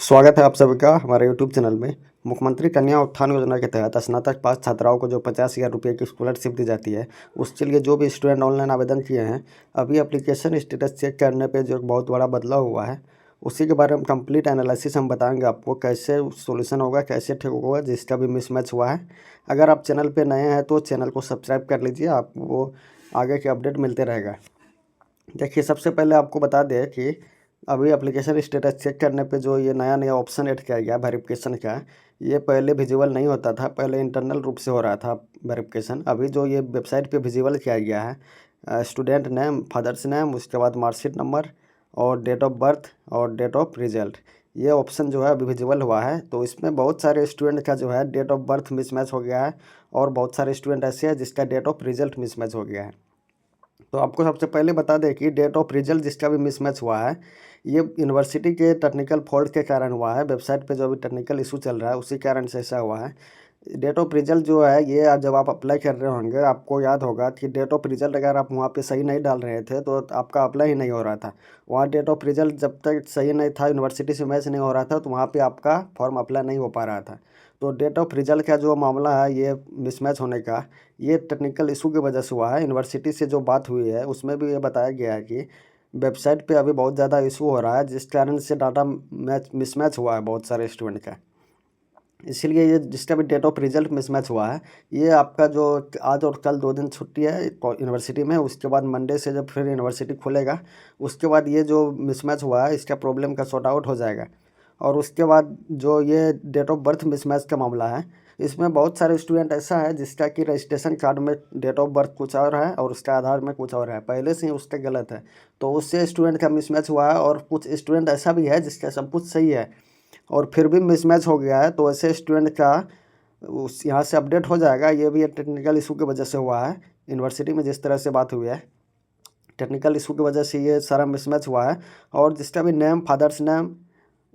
स्वागत है आप सभी का हमारे यूट्यूब चैनल में। मुख्यमंत्री कन्या उत्थान योजना के तहत स्नातक पास छात्राओं को जो 50,000 रुपये की स्कॉलरशिप दी जाती है, उसके लिए जो भी स्टूडेंट ऑनलाइन आवेदन किए हैं, अभी एप्लीकेशन स्टेटस चेक करने पे जो बहुत बड़ा बदलाव हुआ है, उसी के बारे में कंप्लीट एनालिसिस हम बताएंगे आपको कैसे सॉल्यूशन होगा, कैसे ठीक होगा जिसका भी मिसमैच हुआ है। अगर आप चैनल पर नए हैं तो चैनल को सब्सक्राइब कर लीजिए, आपको आगे के अपडेट मिलते रहेगा। देखिए, सबसे पहले आपको बता दें कि अभी एप्लीकेशन स्टेटस चेक करने पे जो ये नया ऑप्शन ऐड किया गया वेरिफिकेशन का, ये पहले विजिबल नहीं होता था। पहले इंटरनल रूप से हो रहा था वेरिफिकेशन। अभी जो ये वेबसाइट पे विजिबल किया गया है, स्टूडेंट नेम, फादर्स नेम, उसके बाद मार्कशीट नंबर और डेट ऑफ बर्थ और डेट ऑफ रिजल्ट, ये ऑप्शन जो है अभी विजिबल हुआ है। तो इसमें बहुत सारे स्टूडेंट का जो है डेट ऑफ बर्थ मिसमैच हो गया है और बहुत सारे स्टूडेंट ऐसे हैं जिसका डेट ऑफ रिजल्ट मिसमैच हो गया है। तो आपको सबसे पहले बता दें कि डेट ऑफ रिजल्ट जिसका भी मिसमैच हुआ है, ये यूनिवर्सिटी के टेक्निकल फॉल्ट के कारण हुआ है। वेबसाइट पे जो अभी टेक्निकल इशू चल रहा है उसी कारण से ऐसा हुआ है। डेट ऑफ रिजल्ट जो है ये जब आप अप्लाई कर रहे होंगे, आपको याद होगा कि डेट ऑफ रिजल्ट अगर आप वहाँ पे सही नहीं डाल रहे थे तो आपका अप्लाई ही नहीं हो रहा था। वहाँ डेट ऑफ रिजल्ट जब तक सही नहीं था, यूनिवर्सिटी से मैच नहीं हो रहा था, तो वहाँ पे आपका फॉर्म अप्लाई नहीं हो पा रहा था। तो डेट ऑफ रिजल्ट का जो मामला है ये मिसमैच होने का, ये टेक्निकल इशू की वजह से हुआ है। यूनिवर्सिटी से जो बात हुई है उसमें भी ये बताया गया है कि वेबसाइट पे अभी बहुत ज़्यादा इशू हो रहा है, जिस कारण से डाटा मिसमैच हुआ है बहुत सारे स्टूडेंट का। इसीलिए ये जिसका भी डेट ऑफ रिजल्ट मिसमैच हुआ है, ये आपका जो आज और कल 2 दिन छुट्टी है यूनिवर्सिटी में, उसके बाद मंडे से जब फिर यूनिवर्सिटी खुलेगा, उसके बाद ये जो मिसमैच हुआ है इसका प्रॉब्लम का सॉर्ट आउट हो जाएगा। और उसके बाद जो ये डेट ऑफ बर्थ मिसमैच का मामला है, इसमें बहुत सारे स्टूडेंट ऐसा है जिसका कि रजिस्ट्रेशन कार्ड में डेट ऑफ बर्थ कुछ और है और उसका आधार में कुछ और है, पहले से ही उसका गलत है। तो उससे स्टूडेंट का मिसमैच हुआ है। और कुछ स्टूडेंट ऐसा भी है जिसका सब कुछ सही है और फिर भी मिसमैच हो गया है, तो ऐसे स्टूडेंट का उस यहाँ से अपडेट हो जाएगा। ये भी टेक्निकल इशू की वजह से हुआ है। यूनिवर्सिटी में जिस तरह से बात हुई है, टेक्निकल इशू की वजह से ये सारा मिसमैच हुआ है। और जिसका भी नेम, फादर्स नेम,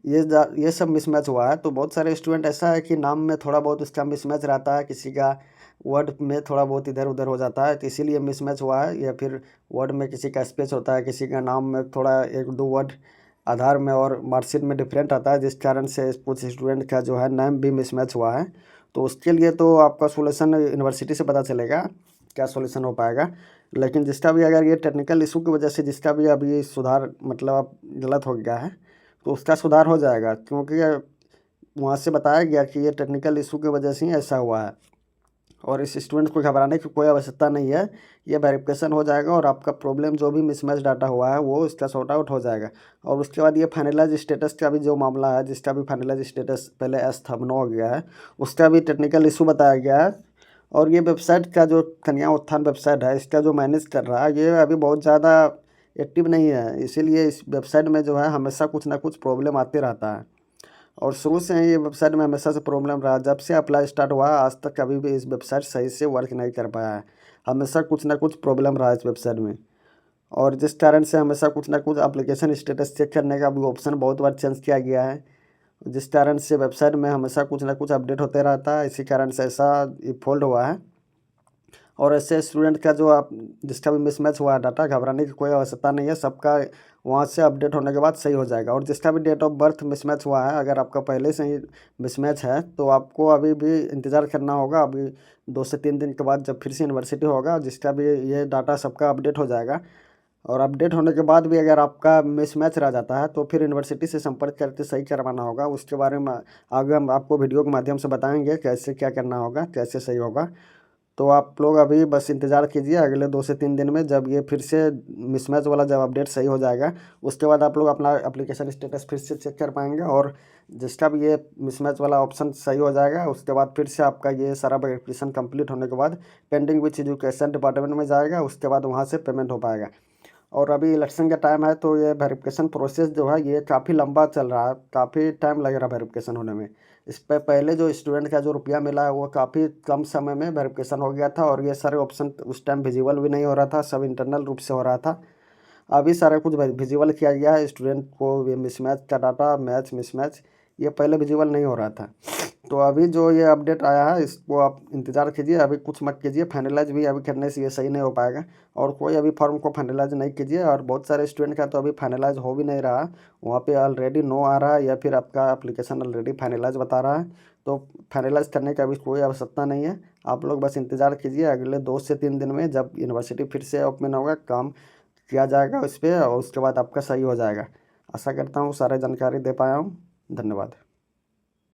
ये सब मिसमैच हुआ है। तो बहुत सारे स्टूडेंट ऐसा है कि नाम में थोड़ा बहुत उसका मिसमैच रहता है, किसी का वर्ड में थोड़ा बहुत इधर उधर हो जाता है, तो इसीलिए मिसमैच हुआ है। या फिर वर्ड में किसी का स्पेस होता है, किसी का नाम में थोड़ा 1-2 वर्ड आधार में और मार्कशीट में डिफरेंट आता है, जिस कारण से कुछ स्टूडेंट का जो है नाम भी मिसमैच हुआ है। तो उसके लिए तो आपका सोल्यूशन यूनिवर्सिटी से पता चलेगा क्या सोल्यूशन हो पाएगा। लेकिन जिसका भी अगर ये टेक्निकल इशू की वजह से जिसका भी अभी सुधार मतलब अब गलत हो गया है, तो उसका सुधार हो जाएगा, क्योंकि वहाँ से बताया गया कि ये टेक्निकल इशू की वजह से ही ऐसा हुआ है। और इस स्टूडेंट को घबराने की कोई आवश्यकता नहीं है। ये वेरिफिकेशन हो जाएगा और आपका प्रॉब्लम जो भी मिसमैच डाटा हुआ है वो इसका सॉर्ट आउट हो जाएगा। और उसके बाद ये फाइनलाइज स्टेटस का भी जो मामला है, जिसका भी फाइनलाइज स्टेटस पहले एस था 9 हो गया है, उसका भी टेक्निकल इशू बताया गया है। और ये वेबसाइट का जो कन्या उत्थान वेबसाइट है, इसका जो मैनेज कर रहा है, ये अभी बहुत ज़्यादा एक्टिव नहीं है। इसीलिए इस वेबसाइट में जो है हमेशा कुछ ना कुछ प्रॉब्लम आते रहता है। और शुरू से ही ये वेबसाइट में हमेशा से प्रॉब्लम रहा। जब से अप्लाई स्टार्ट हुआ आज तक कभी भी इस वेबसाइट सही से वर्क नहीं कर पाया है। हमेशा कुछ ना कुछ प्रॉब्लम रहा इस वेबसाइट में। और जिस कारण से हमेशा कुछ ना कुछ एप्लीकेशन स्टेटस चेक करने का भी ऑप्शन बहुत बार चेंज किया गया है, जिस कारण से वेबसाइट में हमेशा कुछ ना कुछ अपडेट होते रहता है। इसी कारण से ऐसा ये फॉल्ट हुआ है। और ऐसे स्टूडेंट का जो आप जिसका भी मिसमैच हुआ है डाटा, घबराने की कोई आवश्यकता नहीं है। सबका वहाँ से अपडेट होने के बाद सही हो जाएगा। और जिसका भी डेट ऑफ बर्थ मिसमैच हुआ है, अगर आपका पहले से ही मिसमैच है तो आपको अभी भी इंतज़ार करना होगा। अभी 2 से 3 दिन के बाद जब फिर से यूनिवर्सिटी होगा, जिसका भी ये डाटा सबका अपडेट हो जाएगा। और अपडेट होने के बाद भी अगर आपका मिसमैच रह जाता है तो फिर यूनिवर्सिटी से संपर्क करके सही करवाना होगा। उसके बारे में आगे हम आपको वीडियो के माध्यम से बताएंगे कैसे क्या करना होगा, कैसे सही होगा। तो आप लोग अभी बस इंतज़ार कीजिए अगले 2 से 3 दिन में, जब ये फिर से मिसमैच वाला जब अपडेट सही हो जाएगा, उसके बाद आप लोग अपना एप्लीकेशन स्टेटस फिर से चेक कर पाएंगे। और जिसका भी ये मिसमैच वाला ऑप्शन सही हो जाएगा, उसके बाद फिर से आपका ये सारा वेरिफिकेशन कंप्लीट होने के बाद पेंडिंग विथ एजुकेशन डिपार्टमेंट में जाएगा। उसके बाद वहाँ से पेमेंट हो पाएगा। और अभी इलेक्शन का टाइम है, तो ये वेरिफिकेशन प्रोसेस जो है ये काफ़ी लंबा चल रहा है, काफ़ी टाइम लग रहा है वेरिफिकेशन होने में। इस पे पहले जो स्टूडेंट का जो रुपया मिला है वो काफ़ी कम समय में वेरिफिकेशन हो गया था और ये सारे ऑप्शन उस टाइम विजिबल भी नहीं हो रहा था, सब इंटरनल रूप से हो रहा था। अभी सारा कुछ विजिबल किया गया है। स्टूडेंट को ये मिसमैच का डाटा, मैच मिसमैच, ये पहले विजिबल नहीं हो रहा था। तो अभी जो ये अपडेट आया है इसको आप इंतज़ार कीजिए, अभी कुछ मत कीजिए, फाइनलाइज भी अभी करने से ये सही नहीं हो पाएगा। और कोई अभी फॉर्म को फाइनलाइज नहीं कीजिए, और बहुत सारे स्टूडेंट का तो अभी फाइनलाइज हो भी नहीं रहा, वहाँ पे ऑलरेडी नो आ रहा है या फिर आपका एप्लीकेशन ऑलरेडी फाइनलाइज बता रहा है। तो फाइनलाइज करने की अभी कोई आवश्यकता नहीं है, आप लोग बस इंतज़ार कीजिए, अगले 2 से 3 दिन में जब यूनिवर्सिटी फिर से ओपन होगा काम किया जाएगा उस पर, और उसके बाद आपका सही हो जाएगा। आशा करता हूँ सारे जानकारी दे पाया हूँ। धन्यवाद।